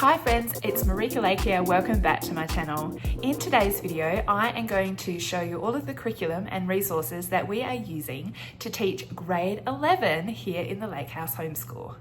Hi friends, it's Marika Lake here. Welcome back to my channel. In today's video, I am going to show you all of the curriculum and resources that we are using to teach grade 11 here in the Lake House Homeschool.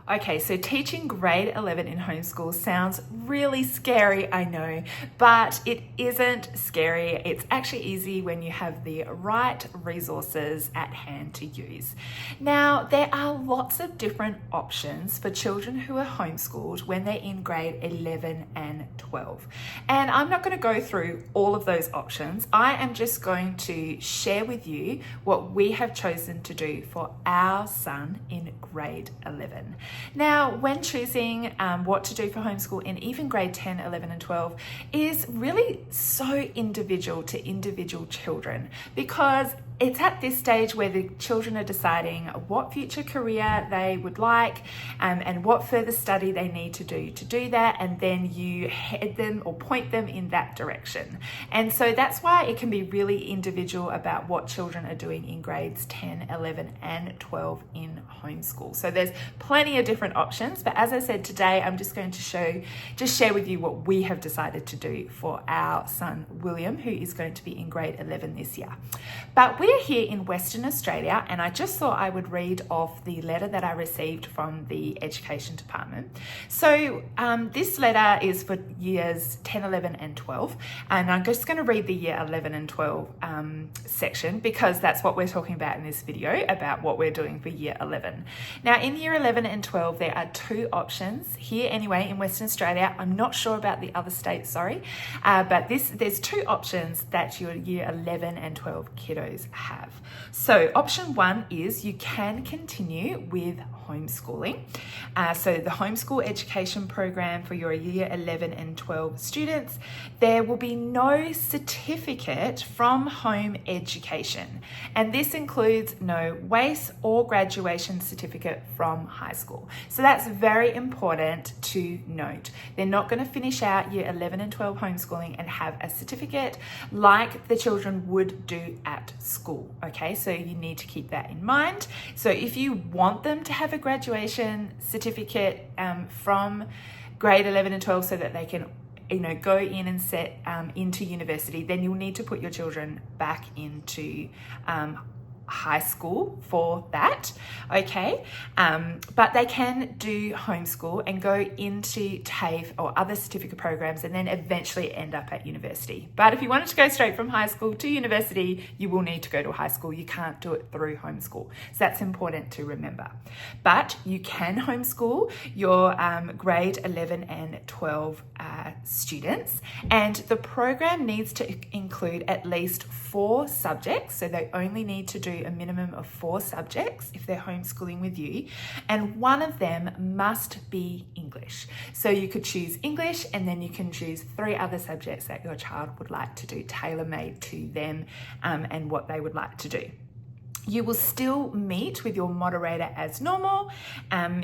Okay, so teaching grade 11 in homeschool sounds really scary, I know, but it isn't scary. It's actually easy when you have the right resources at hand to use. Now, there are lots of different options for children who are homeschooled when they're in grade 11 and 12. And I'm not going to go through all of those options. I am just going to share with you what we have chosen to do for our son in grade 11. Now, when choosing what to do for homeschool in even grade 10, 11 and 12 is really so individual to individual children, because it's at this stage where the children are deciding what future career they would like and what further study they need to do that, and then you head them or point them in that direction. And so that's why it can be really individual about what children are doing in grades 10, 11 and 12 in homeschool. So there's plenty of different options, but as I said, today I'm just going to share with you what we have decided to do for our son William, who is going to be in grade 11 this year. But we're here in Western Australia, and I just thought I would read off the letter that I received from the Education Department. So this letter is for years 10, 11 and 12, and I'm just going to read the year 11 and 12 section, because that's what we're talking about in this video, about what we're doing for year 11. Now, in year 11 and 12, there are two options here anyway in Western Australia. I'm not sure about the other states, sorry, but there's two options that your year 11 and 12 kiddos have. So option one is you can continue with homeschooling. So the homeschool education program for your year 11 and 12 students, there will be no certificate from home education. And this includes no WACE or graduation certificate from high school. So that's very important to note. They're not going to finish out year 11 and 12 homeschooling and have a certificate like the children would do at school. Okay, so you need to keep that in mind. So if you want them to have a graduation certificate from grade 11 and 12 so that they can go in and set into university, then you'll need to put your children back into high school for that, okay? But they can do homeschool and go into TAFE or other certificate programs and then eventually end up at university. But if you wanted to go straight from high school to university, you will need to go to high school. You can't do it through homeschool. So that's important to remember. But you can homeschool your grade 11 and 12 students, and the program needs to include at least 4 subjects. So they only need to do a minimum of 4 subjects if they're homeschooling with you, and one of them must be English. So you could choose English, and then you can choose 3 other subjects that your child would like to do, tailor-made to them and what they would like to do. You will still meet with your moderator as normal.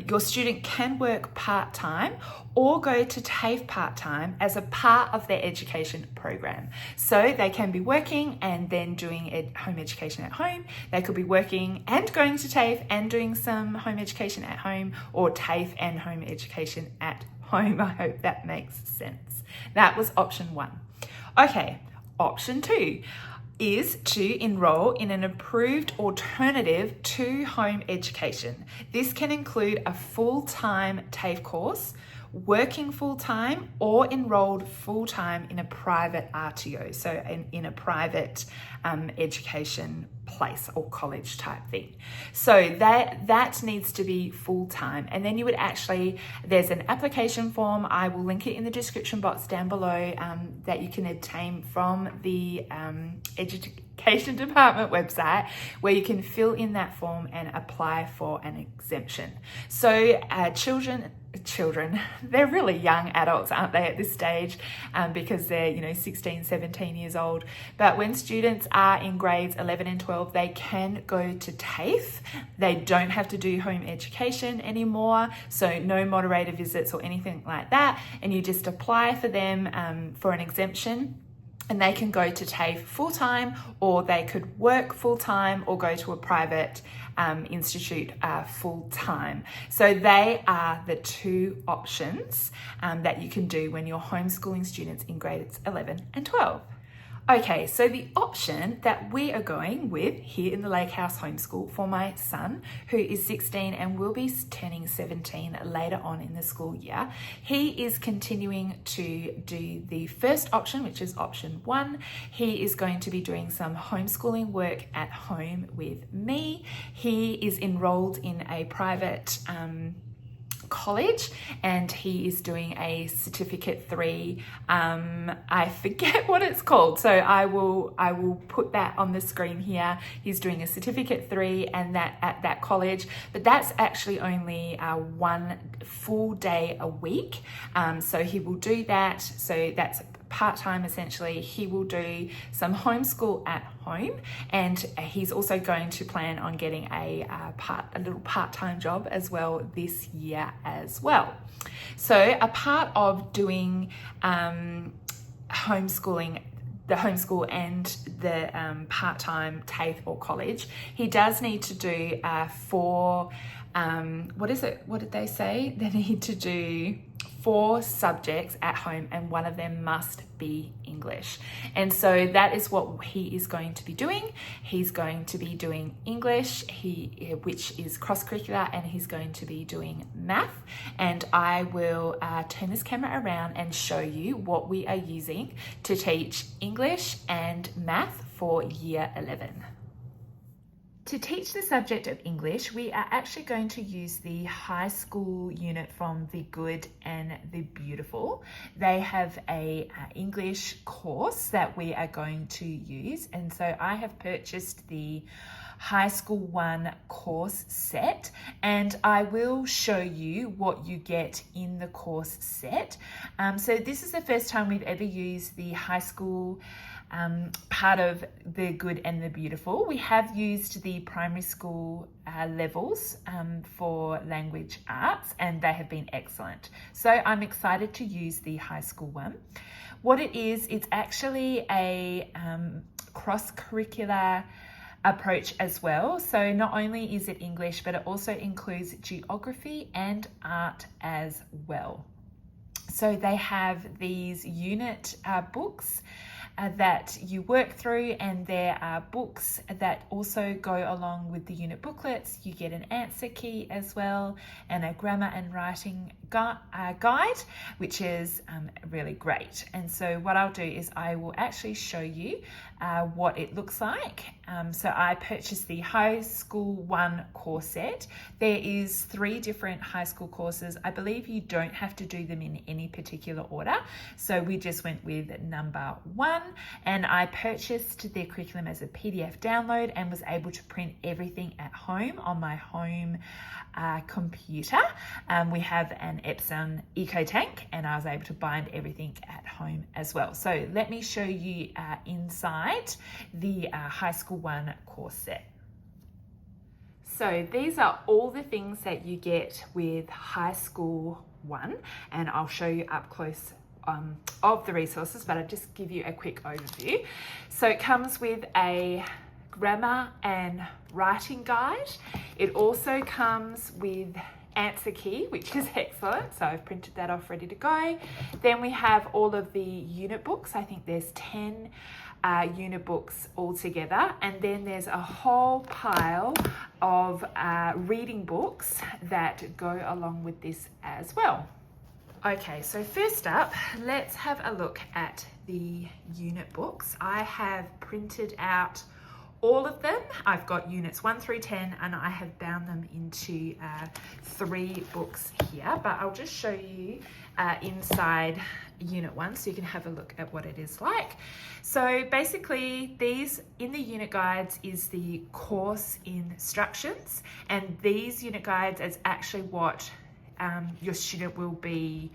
Your student can work part-time or go to TAFE part-time as a part of their education program. So they can be working and then doing home education at home. They could be working and going to TAFE and doing some home education at home, or TAFE and home education at home. I hope that makes sense. That was option 1. Okay, option 2 is to enroll in an approved alternative to home education. This can include a full-time TAFE course, working full-time, or enrolled full-time in a private RTO, so in a private education place or college type thing. So that needs to be full-time, and then you would there's an application form. I will link it in the description box down below that you can obtain from the Education Department website, where you can fill in that form and apply for an exemption. So children, they're really young adults, aren't they, at this stage, because they're 16, 17 years old. But when students are in grades 11 and 12, they can go to TAFE. They don't have to do home education anymore, so no moderator visits or anything like that, and you just apply for them for an exemption. and they can go to TAFE full-time, or they could work full-time or go to a private institute full-time. So they are the two options that you can do when you're homeschooling students in grades 11 and 12. Okay, so the option that we are going with here in the Lake House Homeschool for my son, who is 16 and will be turning 17 later on in the school year, he is continuing to do the first option, which is option 1. He is going to be doing some homeschooling work at home with me. He is enrolled in a private college, and he is doing a certificate 3. I forget what it's called, so I will put that on the screen here. He's doing a certificate 3, and that at that college, but that's actually only 1 full day a week. So he will do that. So that's part-time essentially. He will do some homeschool at home, and he's also going to plan on getting a little part-time job as well this year as well. So a part of doing homeschooling, the homeschool and the part-time TAFE or college, he does need to do 4 what did they say? They need to do 4 subjects at home, and one of them must be English. And so that is what he is going to be doing. He's going to be doing English, which is cross-curricular, and he's going to be doing math. And I will turn this camera around and show you what we are using to teach English and math for year 11. To teach the subject of English, we are actually going to use the high school unit from The Good and the Beautiful. They have a English course that we are going to use, and so I have purchased the High School 1 course set, and I will show you what you get in the course set. So this is the first time we've ever used the high school part of The Good and the Beautiful. We have used the primary school levels for language arts, and they have been excellent. So I'm excited to use the high school one. What it is, it's actually a cross-curricular approach as well. So not only is it English, but it also includes geography and art as well. So they have these unit books that you work through, and there are books that also go along with the unit booklets. You get an answer key as well, and a grammar and writing guide, which is really great. And so what I'll do is I will actually show you what it looks like. So I purchased the High School 1 course set. There is 3 different high school courses. I believe you don't have to do them in any particular order. So we just went with number 1, and I purchased their curriculum as a PDF download and was able to print everything at home on my home computer. We have an Epson Eco Tank, and I was able to bind everything at home as well. So let me show you inside the High School 1 course set. So these are all the things that you get with High School 1, and I'll show you up close of the resources, but I'll just give you a quick overview. So it comes with a grammar and writing guide. It also comes with answer key, which is excellent. So I've printed that off ready to go. Then we have all of the unit books. I think there's 10 unit books altogether, and then there's a whole pile of reading books that go along with this as well. Okay, so first up, let's have a look at the unit books. I have printed out all of them. I've got units 1 through 10, and I have bound them into 3 books here, but I'll just show you inside unit 1 so you can have a look at what it is like. So basically, these in the unit guides is the course instructions, and these unit guides is actually what your student will be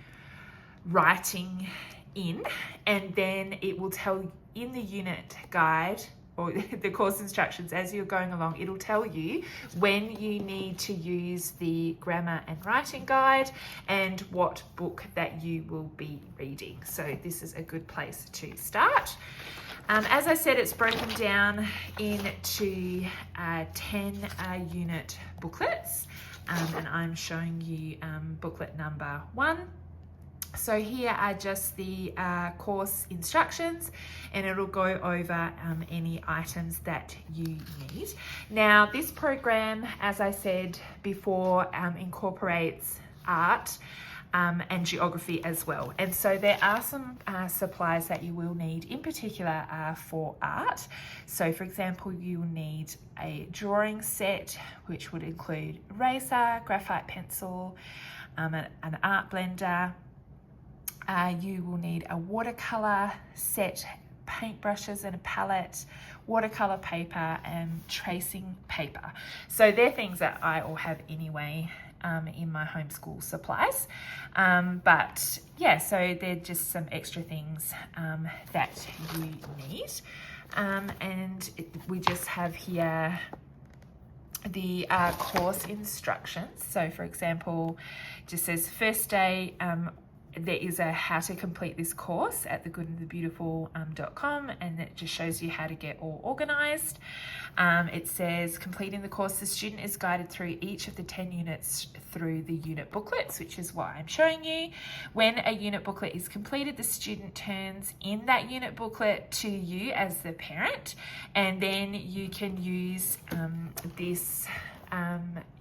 writing in, and then it will tell in the unit guide or the course instructions as you're going along, it'll tell you when you need to use the grammar and writing guide and what book that you will be reading. So this is a good place to start. As I said, it's broken down into 10 unit booklets, and I'm showing you booklet number 1. So here are just the course instructions, and it'll go over any items that you need. Now, this program, as I said before, incorporates art and geography as well. And so there are some supplies that you will need in particular for art. So for example, you will need a drawing set, which would include eraser, graphite pencil, an art blender. You will need a watercolor set, paintbrushes and a palette, watercolor paper and tracing paper. So they're things that I all have anyway in my homeschool supplies. But yeah, so they're just some extra things that you need. And we just have here the course instructions. So for example, it just says first day, there is a how to complete this course at thegoodandthebeautiful.com, and it just shows you how to get all organized. It says completing the course, the student is guided through each of the 10 units through the unit booklets, which is what I'm showing you. When a unit booklet is completed, the student turns in that unit booklet to you as the parent, and then you can use this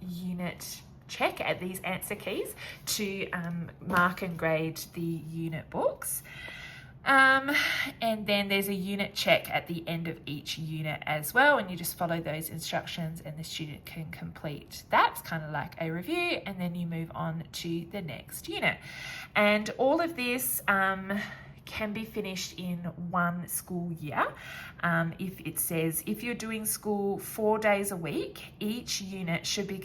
unit check at these answer keys to mark and grade the unit books. And then there's a unit check at the end of each unit as well, and you just follow those instructions and the student can complete that. It's kind of like a review, and then you move on to the next unit. And all of this can be finished in 1 school year. If it says if you're doing school 4 days a week, each unit should be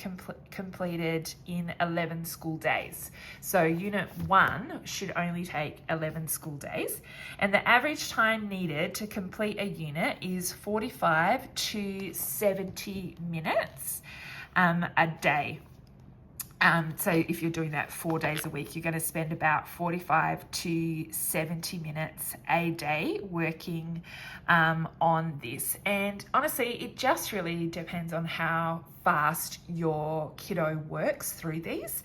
completed in 11 school days. So unit 1 should only take 11 school days, and the average time needed to complete a unit is 45 to 70 minutes a day. So if you're doing that 4 days a week, you're going to spend about 45 to 70 minutes a day working on this. And honestly, it just really depends on how fast your kiddo works through these.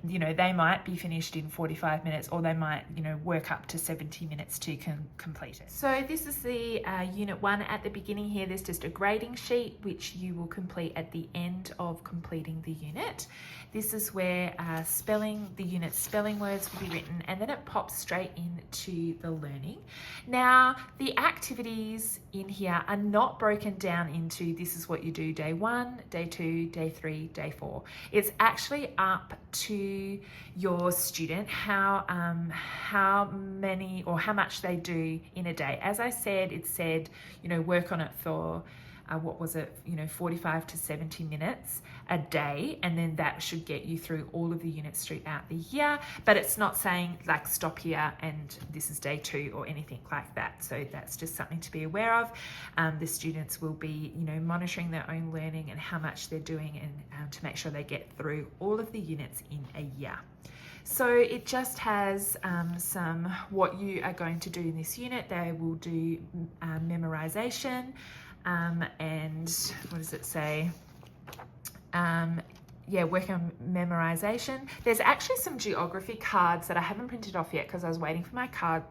You know, they might be finished in 45 minutes, or they might, you know, work up to 70 minutes to complete it. So this is the unit 1 at the beginning here. There's just a grading sheet, which you will complete at the end of completing the unit. This is where the unit's spelling words will be written, and then it pops straight into the learning. Now, the activities in here are not broken down into this is what you do day 1, day 2, day 3, day 4. It's actually up to your student how many or how much they do in a day. As I said, it said, you know, work on it for 45 to 70 minutes a day, and then that should get you through all of the units throughout the year. But it's not saying like stop here and this is day 2 or anything like that. So that's just something to be aware of. The students will be, you know, monitoring their own learning and how much they're doing, and to make sure they get through all of the units in a year. So it just has some what you are going to do in this unit. They will do memorization. And what does it say? Work on memorization. There's actually some geography cards that I haven't printed off yet because I was waiting for my card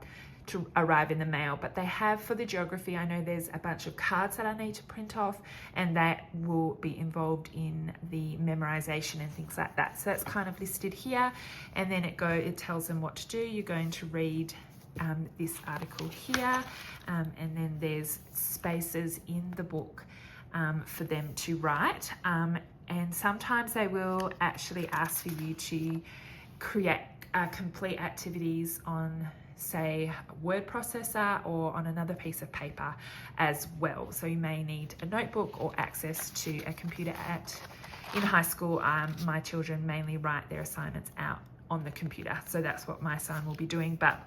to arrive in the mail, but they have for the geography. I know there's a bunch of cards that I need to print off, and that will be involved in the memorization and things like that. So that's kind of listed here, and then it tells them what to do. You're going to read this article here, and then there's spaces in the book for them to write, and sometimes they will actually ask for you to create complete activities on, say, a word processor or on another piece of paper as well. So you may need a notebook or access to a computer. In high school, my children mainly write their assignments out on the computer, so that's what my son will be doing. But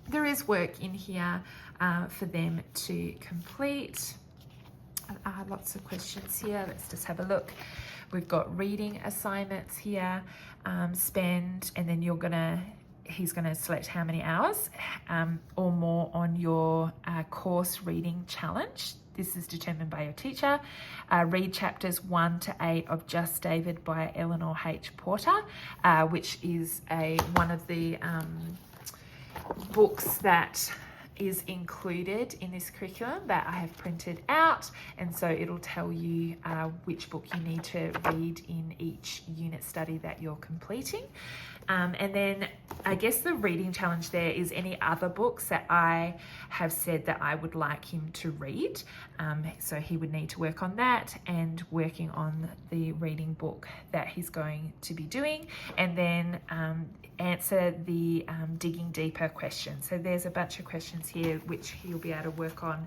there is work in here for them to complete. Lots of questions here. Let's just have a look. We've got reading assignments here, spend, and then he's gonna select how many hours or more on your course reading challenge. This is determined by your teacher. Read chapters 1 to 8 of Just David by Eleanor H. Porter, which is one of the books that is included in this curriculum that I have printed out, and so it'll tell you which book you need to read in each unit study that you're completing. And then I guess the reading challenge there is any other books that I have said that I would like him to read. So he would need to work on that and working on the reading book that he's going to be doing, and then answer the digging deeper questions. So there's a bunch of questions here which he'll be able to work on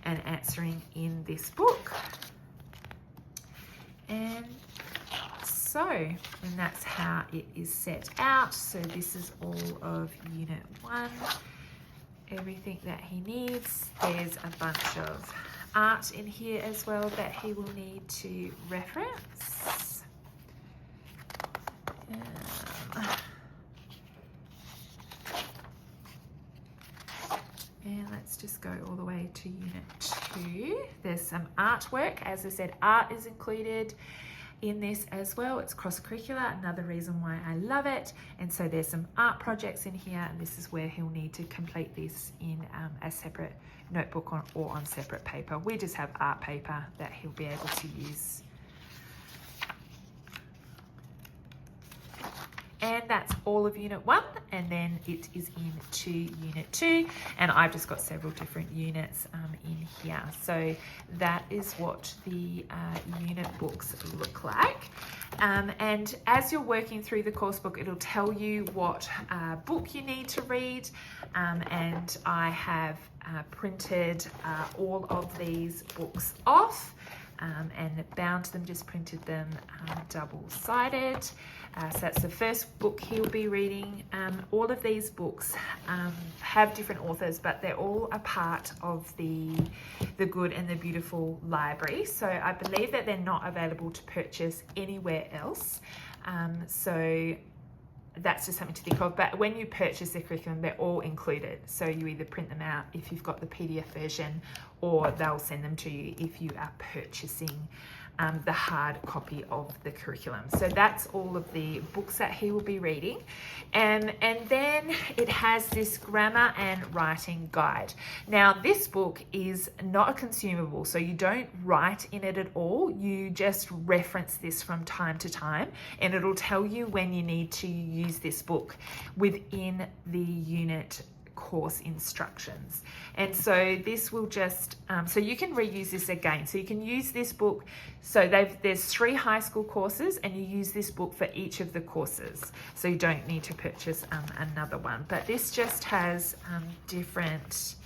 and answering in this book. And that's how it is set out. So this is all of Unit 1, everything that he needs. There's a bunch of art in here as well that he will need to reference. And let's just go all the way to Unit 2. There's some artwork. As I said, art is included in this as well. It's cross-curricular, another reason why I love it. And so there's some art projects in here, and this is where he'll need to complete this in a separate notebook or on separate paper. We just have art paper that he'll be able to use. And that's all of Unit 1, and then it is into Unit 2, and I've just got several different units in here. So that is what the unit books look like. And as you're working through the course book, it'll tell you what book you need to read, and I have printed all of these books off and bound them, just printed them double-sided. So that's the first book he'll be reading. All of these books have different authors, but they're all a part of the Good and the Beautiful library. So I believe that they're not available to purchase anywhere else. So that's just something to think of. But when you purchase the curriculum, they're all included. So you either print them out if you've got the PDF version, or they'll send them to you if you are purchasing the hard copy of the curriculum. So that's all of the books that he will be reading. And then it has this grammar and writing guide. Now this book is not a consumable, so you don't write in it at all. You just reference this from time to time, and it'll tell you when you need to use this book within the unit course instructions. And so this will just so you can reuse this again. So you can use this book. So there's 3 high school courses, and you use this book for each of the courses, so you don't need to purchase another one. But this just has different,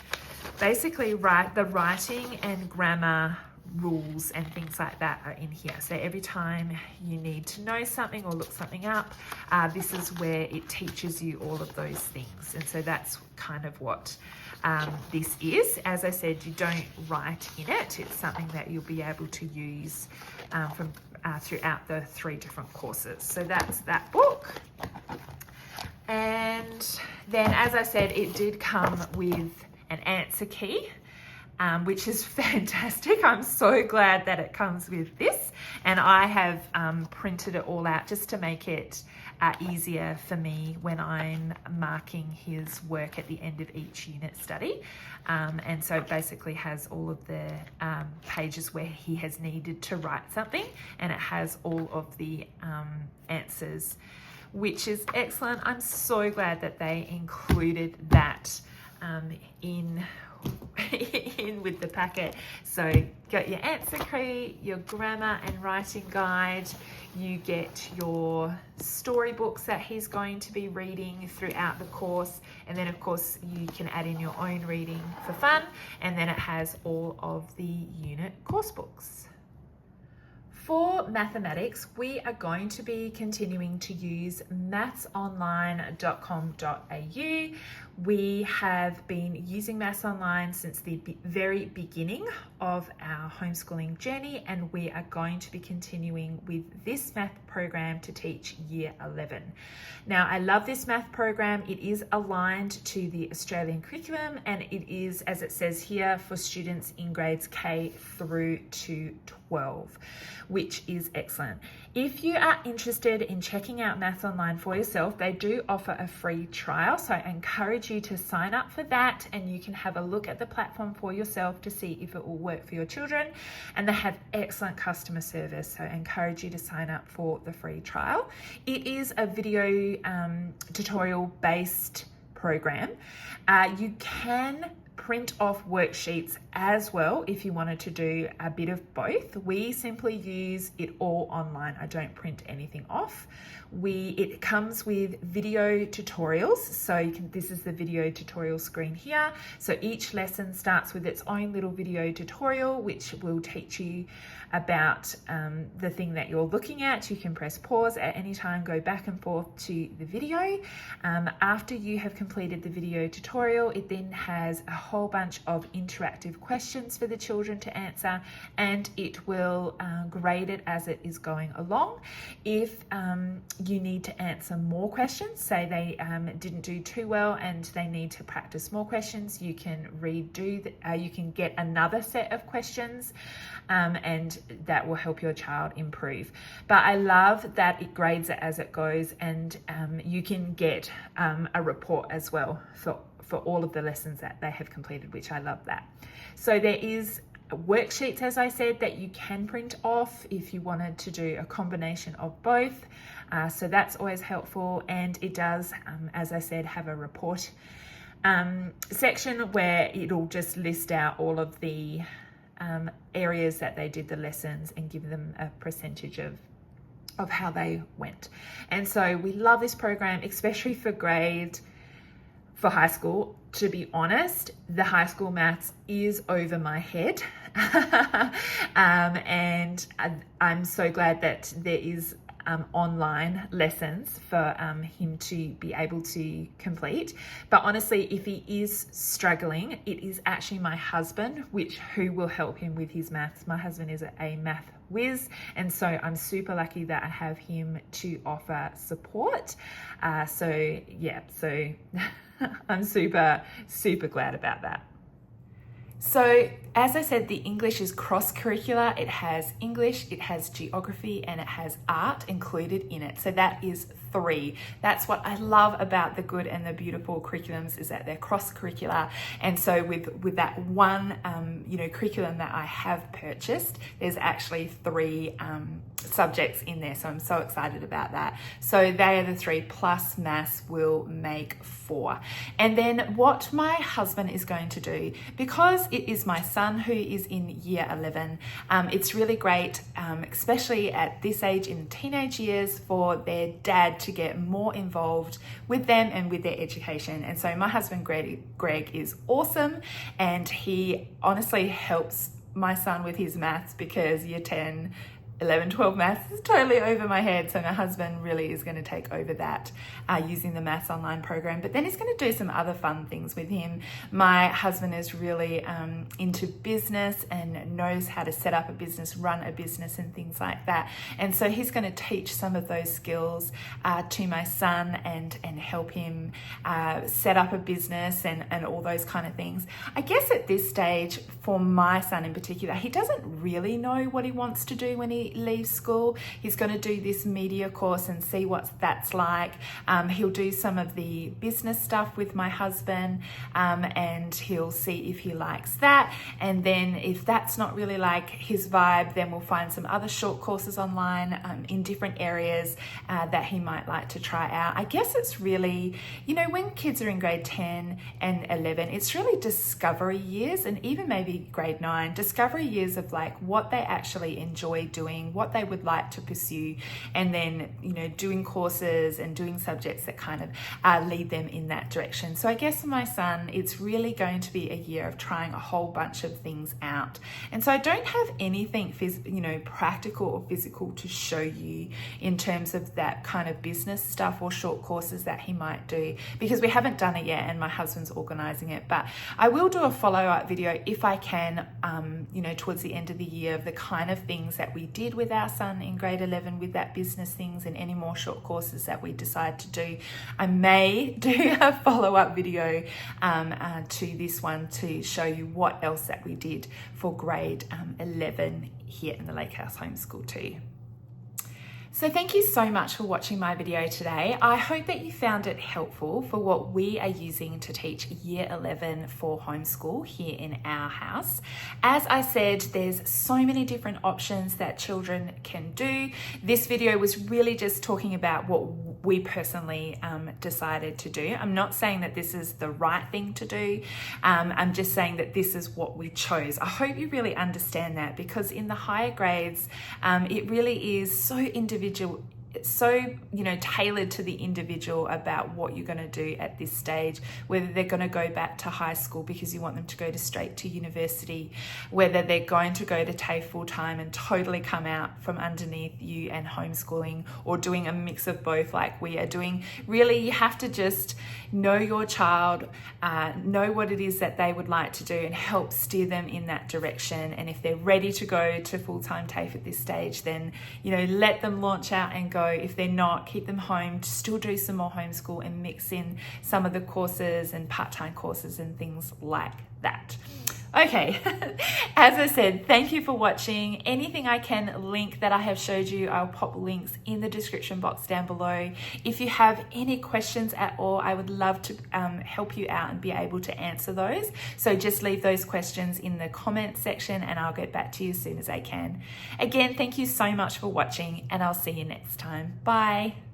basically the writing and grammar rules and things like that are in here. So every time you need to know something or look something up, this is where it teaches you all of those things. And so that's kind of what this is. As I said, you don't write in it. It's something that you'll be able to use from throughout the 3 different courses. So that's that book. And then, as I said, it did come with an answer key, which is fantastic. I'm so glad that it comes with this, and I have printed it all out just to make it easier for me when I'm marking his work at the end of each unit study. And so it basically has all of the pages where he has needed to write something, and it has all of the answers, which is excellent. I'm so glad that they included that in with the packet. So got your answer key, your grammar and writing guide, you get your storybooks that he's going to be reading throughout the course, and then of course you can add in your own reading for fun, and then it has all of the unit course books. For mathematics, we are going to be continuing to use mathsonline.com.au, We have been using Maths Online since the very beginning of our homeschooling journey, and we are going to be continuing with this math program to teach Year 11. Now, I love this math program. It is aligned to the Australian curriculum, and it is, as it says here, for students in grades K through to 12, which is excellent. If you are interested in checking out Maths Online for yourself, they do offer a free trial, so I encourage you to sign up for that, and you can have a look at the platform for yourself to see if it will work for your children. And they have excellent customer service, so I encourage you to sign up for the free trial. It is a video tutorial based program. You can print off worksheets as well if you wanted to do a bit of both. We simply use it all online. I don't print anything off. It comes with video tutorials. So this is the video tutorial screen here. So each lesson starts with its own little video tutorial, which will teach you about the thing that you're looking at. You can press pause at any time, go back and forth to the video. After you have completed the video tutorial, it then has a whole bunch of interactive questions for the children to answer, and it will grade it as it is going along. If you need to answer more questions, say they didn't do too well and they need to practice more questions, you can you can get another set of questions, and that will help your child improve. But I love that it grades it as it goes, and you can get a report as well for all of the lessons that they have completed, which I love that. So there is worksheets, as I said, that you can print off if you wanted to do a combination of both. So that's always helpful, and it does, as I said, have a report section where it'll just list out all of the areas that they did the lessons and give them a percentage of how they went. And so we love this program, especially for high school. To be honest, the high school maths is over my head. And I'm so glad that there is online lessons for him to be able to complete. But honestly, if he is struggling, it is actually my husband who will help him with his maths. My husband is a math whiz, and so I'm super lucky that I have him to offer support. So I'm super glad about that. So as I said, the English is cross-curricular. It has English, it has geography, and it has art included in it. So that is 3. That's what I love about the good and the beautiful curriculums, is that they're cross-curricular. And so with that one curriculum that I have purchased, there's actually 3 subjects in there. So I'm so excited about that. So they are the 3 plus maths will make 4. And then what my husband is going to do, because it is my son who is in year 11, it's really great, especially at this age in teenage years, for their dad to get more involved with them and with their education. And so my husband Greg is awesome, and he honestly helps my son with his maths, because year 10, 11, 12 maths is totally over my head. So my husband really is going to take over that using the Maths Online program. But then he's going to do some other fun things with him. My husband is really into business and knows how to set up a business, run a business, and things like that. And so he's going to teach some of those skills to my son and help him set up a business and all those kind of things. I guess at this stage, for my son in particular, he doesn't really know what he wants to do when he leaves school. He's going to do this media course and see what that's like. He'll do some of the business stuff with my husband, and he'll see if he likes that. And then if that's not really like his vibe, then we'll find some other short courses online in different areas that he might like to try out. I guess it's really, when kids are in grade 10 and 11, it's really discovery years, and even maybe grade 9, discovery years of like what they actually enjoy doing showing what they would like to pursue, and then, you know, doing courses and doing subjects that kind of lead them in that direction. So I guess for my son, it's really going to be a year of trying a whole bunch of things out. And so I don't have anything, you know, practical or physical to show you in terms of that kind of business stuff or short courses that he might do, because we haven't done it yet and my husband's organizing it. But I will do a follow-up video if I can, you know, towards the end of the year, of the kind of things that we did with our son in grade 11 with that business things, and any more short courses that we decide to do. I may do a follow-up video to this one to show you what else that we did for grade 11 here in the Lake House Homeschool too. So thank you so much for watching my video today. I hope that you found it helpful for what we are using to teach year 11 for homeschool here in our house. As I said, there's so many different options that children can do. This video was really just talking about what we personally decided to do. I'm not saying that this is the right thing to do. I'm just saying that this is what we chose. I hope you really understand that, because in the higher grades, it really is so individual, so, you know, tailored to the individual about what you're going to do at this stage, whether they're going to go back to high school because you want them to go straight to university, whether they're going to go to TAFE full time and totally come out from underneath you and homeschooling, or doing a mix of both like we are doing. Really, you have to just know your child, know what it is that they would like to do, and help steer them in that direction. And if they're ready to go to full-time TAFE at this stage, then, you know, let them launch out and go. If they're not, keep them home, still do some more homeschool and mix in some of the courses and part-time courses and things like that. Okay, as I said, thank you for watching. Anything I can link that I have showed you, I'll pop links in the description box down below. If you have any questions at all, I would love to help you out and be able to answer those. So just leave those questions in the comment section and I'll get back to you as soon as I can. Again, thank you so much for watching, and I'll see you next time. Bye.